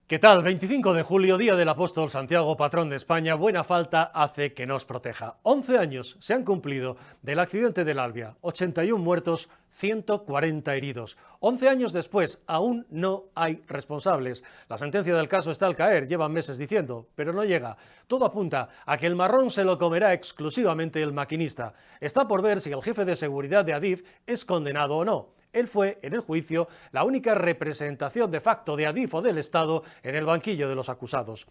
¿Qué tal? 25 de julio, Día del Apóstol Santiago, patrón de España. Buena falta hace que nos proteja. 11 años se han cumplido del accidente del Albia. 81 muertos, 140 heridos. 11 años después, aún no hay responsables. La sentencia del caso está al caer, llevan meses diciendo, pero no llega. Todo apunta a que el marrón se lo comerá exclusivamente el maquinista. Está por ver si el jefe de seguridad de Adif es condenado o no. Él fue, en el juicio, la única representación de facto de Adif o del Estado en el banquillo de los acusados.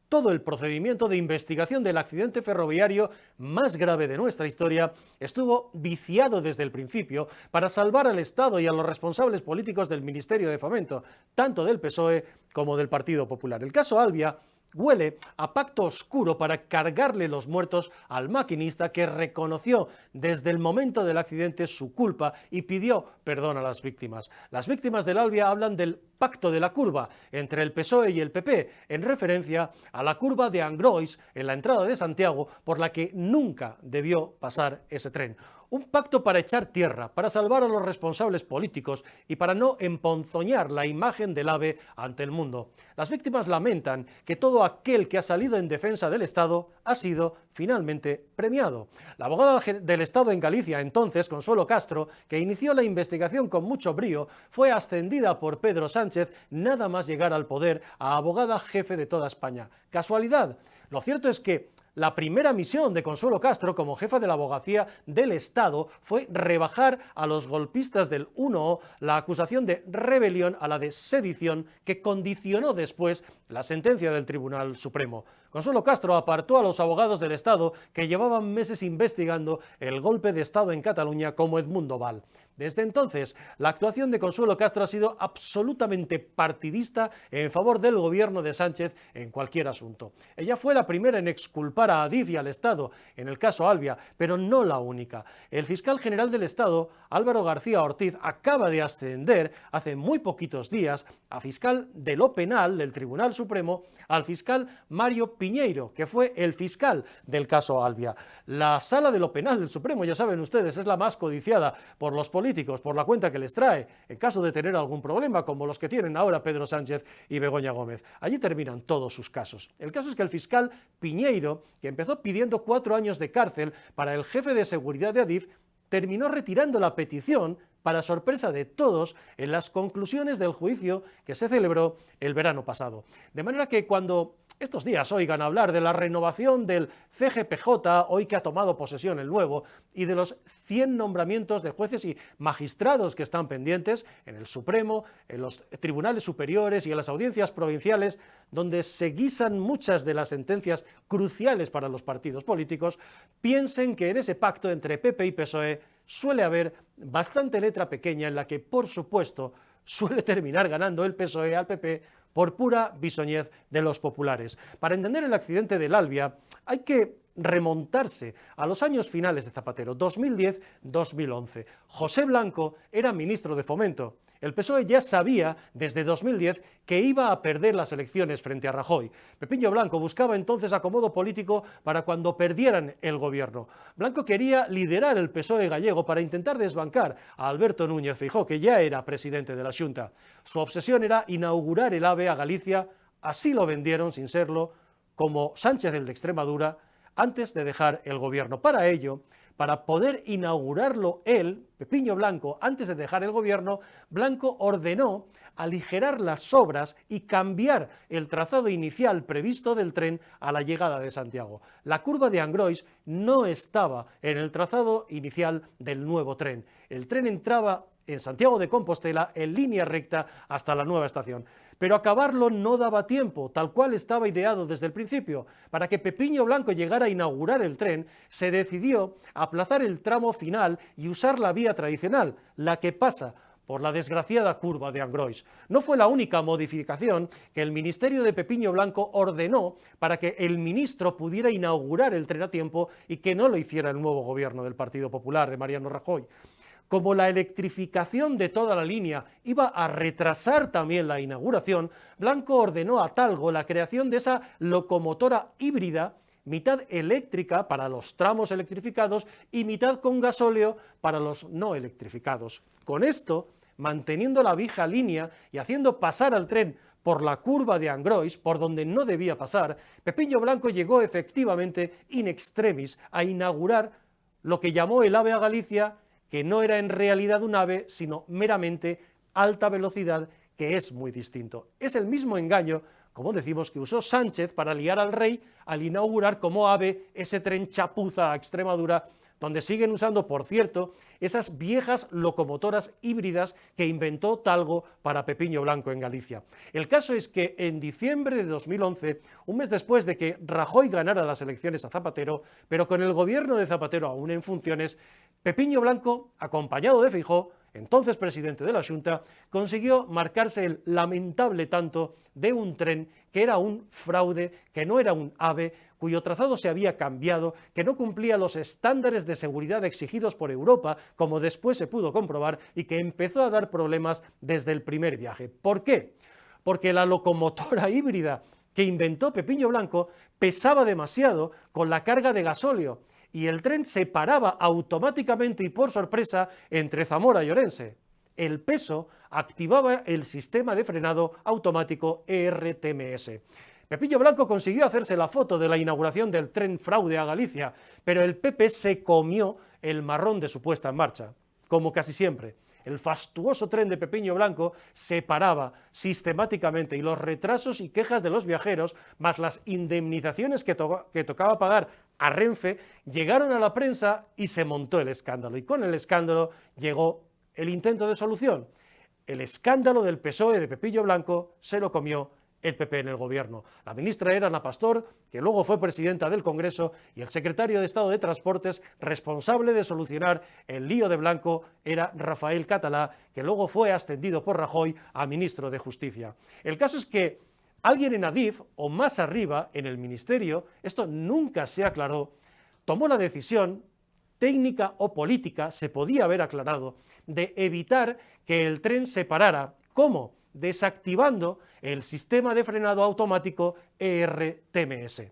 Todo el procedimiento de investigación del accidente ferroviario más grave de nuestra historia estuvo viciado desde el principio para salvar al Estado y a los responsables políticos del Ministerio de Fomento, tanto del PSOE como del Partido Popular. El caso Albia huele a pacto oscuro para cargarle los muertos al maquinista que reconoció desde el momento del accidente su culpa y pidió perdón a las víctimas. Las víctimas del Albia hablan del pacto de la curva entre el PSOE y el PP, en referencia a la curva de Angrois en la entrada de Santiago, por la que nunca debió pasar ese tren. Un pacto para echar tierra, para salvar a los responsables políticos y para no emponzoñar la imagen del AVE ante el mundo. Las víctimas lamentan que todo aquel que ha salido en defensa del Estado ha sido finalmente premiado. La abogada del Estado en Galicia, entonces, Consuelo Castro, que inició la investigación con mucho brío, fue ascendida por Pedro Sánchez nada más llegar al poder a abogada jefe de toda España. ¿Casualidad? Lo cierto es que la primera misión de Consuelo Castro como jefa de la abogacía del Estado fue rebajar a los golpistas del 1O la acusación de rebelión a la de sedición que condicionó después la sentencia del Tribunal Supremo. Consuelo Castro apartó a los abogados del Estado que llevaban meses investigando el golpe de Estado en Cataluña como Edmundo Val. Desde entonces, la actuación de Consuelo Castro ha sido absolutamente partidista en favor del gobierno de Sánchez en cualquier asunto. Ella fue la primera en exculpar a Adif y al Estado en el caso Albia, pero no la única. El fiscal general del Estado, Álvaro García Ortiz, acaba de ascender hace muy poquitos días a fiscal de lo penal del Tribunal Supremo al fiscal Mario Piñeiro, que fue el fiscal del caso Albia. La sala de lo penal del Supremo, ya saben ustedes, es la más codiciada por los políticos, por la cuenta que les trae, en caso de tener algún problema, como los que tienen ahora Pedro Sánchez y Begoña Gómez. Allí terminan todos sus casos. El caso es que el fiscal Piñeiro, que empezó pidiendo 4 años de cárcel para el jefe de seguridad de Adif, terminó retirando la petición para sorpresa de todos en las conclusiones del juicio que se celebró el verano pasado. De manera que cuando estos días oigan hablar de la renovación del CGPJ, hoy que ha tomado posesión el nuevo, y de los 100 nombramientos de jueces y magistrados que están pendientes en el Supremo, en los tribunales superiores y en las audiencias provinciales, donde se guisan muchas de las sentencias cruciales para los partidos políticos, piensen que en ese pacto entre PP y PSOE suele haber bastante letra pequeña en la que, por supuesto, suele terminar ganando el PSOE al PP por pura bisoñez de los populares. Para entender el accidente del Albia hay que remontarse a los años finales de Zapatero, 2010-2011. José Blanco era ministro de Fomento. El PSOE ya sabía desde 2010 que iba a perder las elecciones frente a Rajoy. Pepiño Blanco buscaba entonces acomodo político para cuando perdieran el gobierno. Blanco quería liderar el PSOE gallego para intentar desbancar a Alberto Núñez Feijóo, que ya era presidente de la Xunta. Su obsesión era inaugurar el AVE a Galicia, así lo vendieron sin serlo, como Sánchez el de Extremadura, antes de dejar el gobierno. Para ello, para poder inaugurarlo él, Pepiño Blanco, antes de dejar el gobierno, Blanco ordenó aligerar las obras y cambiar el trazado inicial previsto del tren a la llegada de Santiago. La curva de Angrois no estaba en el trazado inicial del nuevo tren. El tren entraba en Santiago de Compostela en línea recta hasta la nueva estación. Pero acabarlo no daba tiempo, tal cual estaba ideado desde el principio. Para que Pepiño Blanco llegara a inaugurar el tren, se decidió aplazar el tramo final y usar la vía tradicional, la que pasa por la desgraciada curva de Angrois. No fue la única modificación que el ministerio de Pepiño Blanco ordenó para que el ministro pudiera inaugurar el tren a tiempo y que no lo hiciera el nuevo gobierno del Partido Popular de Mariano Rajoy. Como la electrificación de toda la línea iba a retrasar también la inauguración, Blanco ordenó a Talgo la creación de esa locomotora híbrida, mitad eléctrica para los tramos electrificados y mitad con gasóleo para los no electrificados. Con esto, manteniendo la vieja línea y haciendo pasar al tren por la curva de Angrois, por donde no debía pasar, Pepiño Blanco llegó efectivamente in extremis a inaugurar lo que llamó el AVE a Galicia, que no era en realidad un AVE, sino meramente alta velocidad, que es muy distinto. Es el mismo engaño, como decimos, que usó Sánchez para liar al rey al inaugurar como AVE ese tren chapuza a Extremadura, donde siguen usando, por cierto, esas viejas locomotoras híbridas que inventó Talgo para Pepiño Blanco en Galicia. El caso es que en diciembre de 2011, un mes después de que Rajoy ganara las elecciones a Zapatero, pero con el gobierno de Zapatero aún en funciones, Pepiño Blanco, acompañado de Feijóo, entonces presidente de la Xunta, consiguió marcarse el lamentable tanto de un tren que era un fraude, que no era un AVE, cuyo trazado se había cambiado, que no cumplía los estándares de seguridad exigidos por Europa, como después se pudo comprobar, y que empezó a dar problemas desde el primer viaje. ¿Por qué? Porque la locomotora híbrida que inventó Pepiño Blanco pesaba demasiado con la carga de gasóleo, y el tren se paraba automáticamente y por sorpresa entre Zamora y Orense. El peso activaba el sistema de frenado automático ERTMS. Pepiño Blanco consiguió hacerse la foto de la inauguración del tren fraude a Galicia, pero el PP se comió el marrón de su puesta en marcha, como casi siempre. El fastuoso tren de Pepiño Blanco se paraba sistemáticamente y los retrasos y quejas de los viajeros, más las indemnizaciones que tocaba pagar a Renfe, llegaron a la prensa y se montó el escándalo. Y con el escándalo llegó el intento de solución. El escándalo del PSOE de Pepiño Blanco se lo comió el PP en el gobierno. La ministra era Ana Pastor, que luego fue presidenta del Congreso, y el secretario de Estado de Transportes, responsable de solucionar el lío de Blanco, era Rafael Catalá, que luego fue ascendido por Rajoy a ministro de Justicia. El caso es que alguien en Adif, o más arriba, en el ministerio, esto nunca se aclaró, tomó la decisión, técnica o política, se podía haber aclarado, de evitar que el tren se parara. ¿Cómo? Desactivando el sistema de frenado automático ERTMS.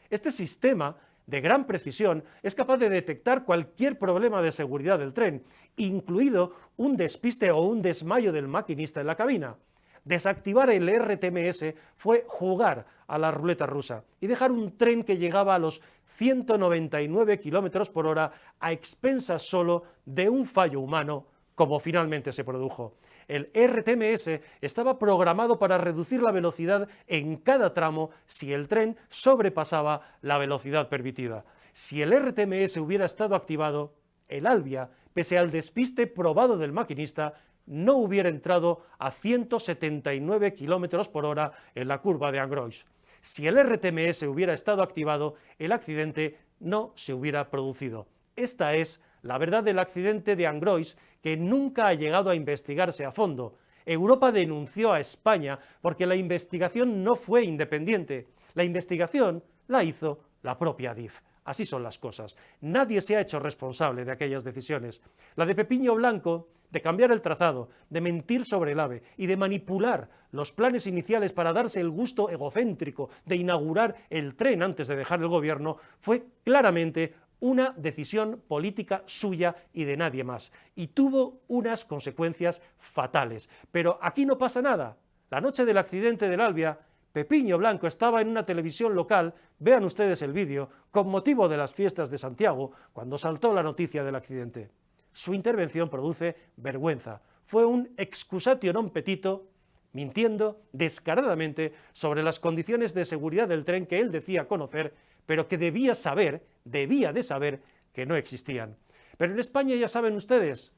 Este sistema de gran precisión es capaz de detectar cualquier problema de seguridad del tren, incluido un despiste o un desmayo del maquinista en la cabina. Desactivar el ERTMS fue jugar a la ruleta rusa y dejar un tren que llegaba a los 199 km por hora a expensas solo de un fallo humano, como finalmente se produjo. El ERTMS estaba programado para reducir la velocidad en cada tramo si el tren sobrepasaba la velocidad permitida. Si el ERTMS hubiera estado activado, el Alvia, pese al despiste probado del maquinista, no hubiera entrado a 179 km por hora en la curva de Angrois. Si el ERTMS hubiera estado activado, el accidente no se hubiera producido. Esta es la verdad del accidente de Angrois, que nunca ha llegado a investigarse a fondo. Europa denunció a España porque la investigación no fue independiente. La investigación la hizo la propia Adif. Así son las cosas. Nadie se ha hecho responsable de aquellas decisiones. La de Pepiño Blanco, de cambiar el trazado, de mentir sobre el AVE y de manipular los planes iniciales para darse el gusto egocéntrico de inaugurar el tren antes de dejar el gobierno, fue claramente una decisión política suya y de nadie más, y tuvo unas consecuencias fatales. Pero aquí no pasa nada. La noche del accidente del Alvia, Pepiño Blanco estaba en una televisión local, vean ustedes el vídeo, con motivo de las fiestas de Santiago, cuando saltó la noticia del accidente. Su intervención produce vergüenza. Fue un excusatio non petito, mintiendo descaradamente sobre las condiciones de seguridad del tren que él decía conocer, pero que debía de saber que no existían. Pero en España, ya saben ustedes,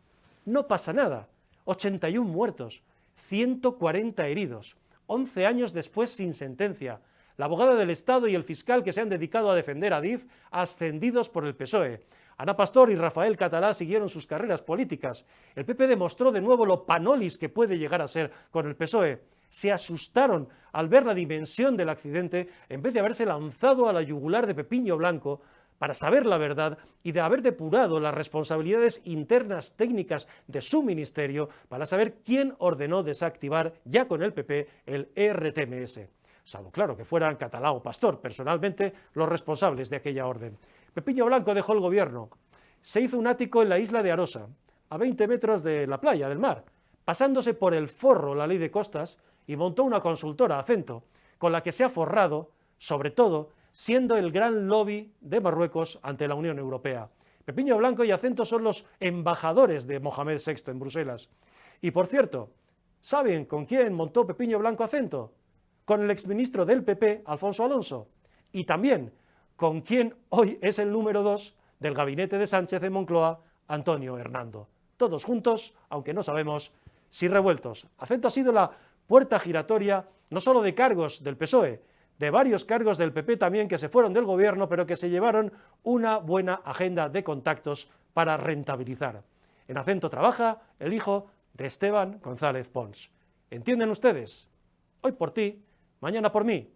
no pasa nada. 81 muertos, 140 heridos, 11 años después sin sentencia. La abogada del Estado y el fiscal que se han dedicado a defender a Adif, ascendidos por el PSOE. Ana Pastor y Rafael Catalá siguieron sus carreras políticas. El PP demostró de nuevo lo panolis que puede llegar a ser con el PSOE. Se asustaron al ver la dimensión del accidente en vez de haberse lanzado a la yugular de Pepiño Blanco para saber la verdad y de haber depurado las responsabilidades internas técnicas de su ministerio para saber quién ordenó desactivar ya con el PP el ERTMS. Salvo, claro, que fueran Catalá o Pastor, personalmente los responsables de aquella orden. Pepiño Blanco dejó el gobierno. Se hizo un ático en la isla de Arosa, a 20 metros de la playa, del mar, pasándose por el forro la ley de costas y montó una consultora, Acento, con la que se ha forrado, sobre todo, siendo el gran lobby de Marruecos ante la Unión Europea. Pepiño Blanco y Acento son los embajadores de Mohamed VI en Bruselas. Y por cierto, ¿saben con quién montó Pepiño Blanco Acento? Con el exministro del PP, Alfonso Alonso, y también con quien hoy es el número 2 del gabinete de Sánchez en Moncloa, Antonio Hernando. Todos juntos, aunque no sabemos si revueltos. Acento ha sido la puerta giratoria no solo de cargos del PSOE, de varios cargos del PP también que se fueron del gobierno, pero que se llevaron una buena agenda de contactos para rentabilizar. En Acento trabaja el hijo de Esteban González Pons. ¿Entienden ustedes? Hoy por ti, mañana por mí.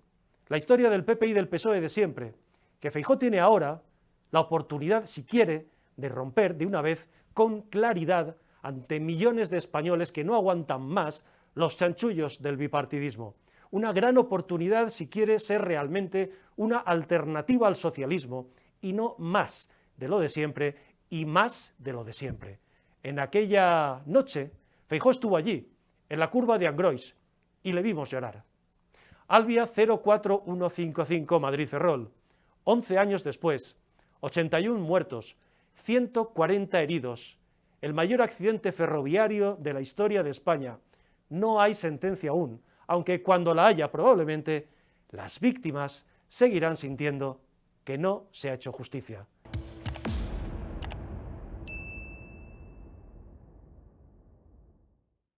La historia del PP y del PSOE de siempre, que Feijóo tiene ahora la oportunidad, si quiere, de romper de una vez con claridad ante millones de españoles que no aguantan más los chanchullos del bipartidismo. Una gran oportunidad si quiere ser realmente una alternativa al socialismo y no más de lo de siempre y más de lo de siempre. En aquella noche, Feijóo estuvo allí, en la curva de Angrois, y le vimos llorar. Albia 04155 Madrid-Ferrol, 11 años después, 81 muertos, 140 heridos, el mayor accidente ferroviario de la historia de España. No hay sentencia aún, aunque cuando la haya probablemente las víctimas seguirán sintiendo que no se ha hecho justicia.